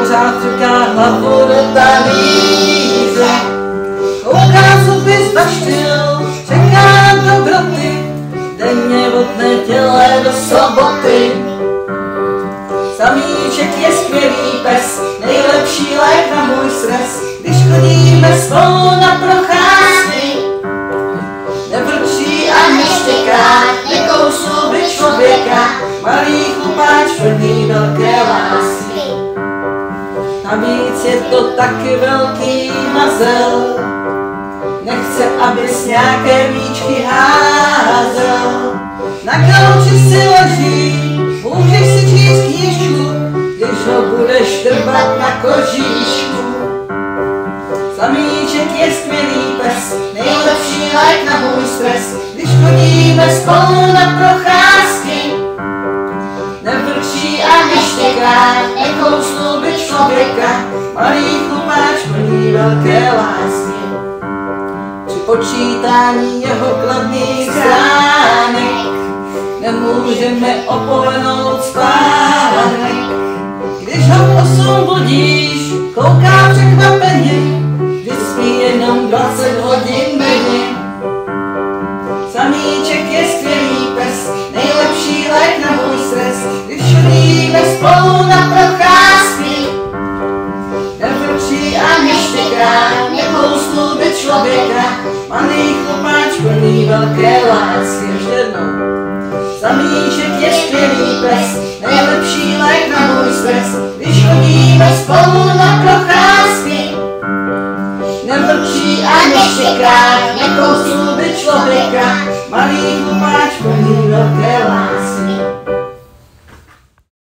pořád trká hlavu do talíře. Kouká zuby zbaštil, čeká dobroty, denně od neděle do soboty. Samíček je skvělý pes, nejlepší lék na můj stres, když chodíme spolu na procházky. Nevrčí a neštěká, nekousl by člověka, malý chlupáč plný velké lásky. Navíc je to taky velký mazel, nechce, abys nějaké míčky házel. Na kauči si leží, můžeš si číst knížku, když ho budeš drbat na kožíšku. Samíček je skvělý pes, nejlepší lék na můj stres, když chodíme spolu na procházky. Nevrčí a neštěká, nekousnul by člověka, malý chlupáč plný velké lásky. Při počítání jeho kladných stránek nemůžeme opomenout spánek. Když ho v 8 budíš, kouká překvapeně, že spí jenom 20 hodin denně. Samíček je skvělý pes, nejlepší lék na můj stres, když chodíme spolu na procházky. Nevrčí a neštěká, nekousnul by člověka, malý chlupáč plný velké lásky. Ještě jednou. Samíček je skvělý pes, nejlepší lék na můj stres, když chodíme spolu na procházky. Nevrčí a neštěká, nekousnul by člověka, malý chlupáč plný velké lásky.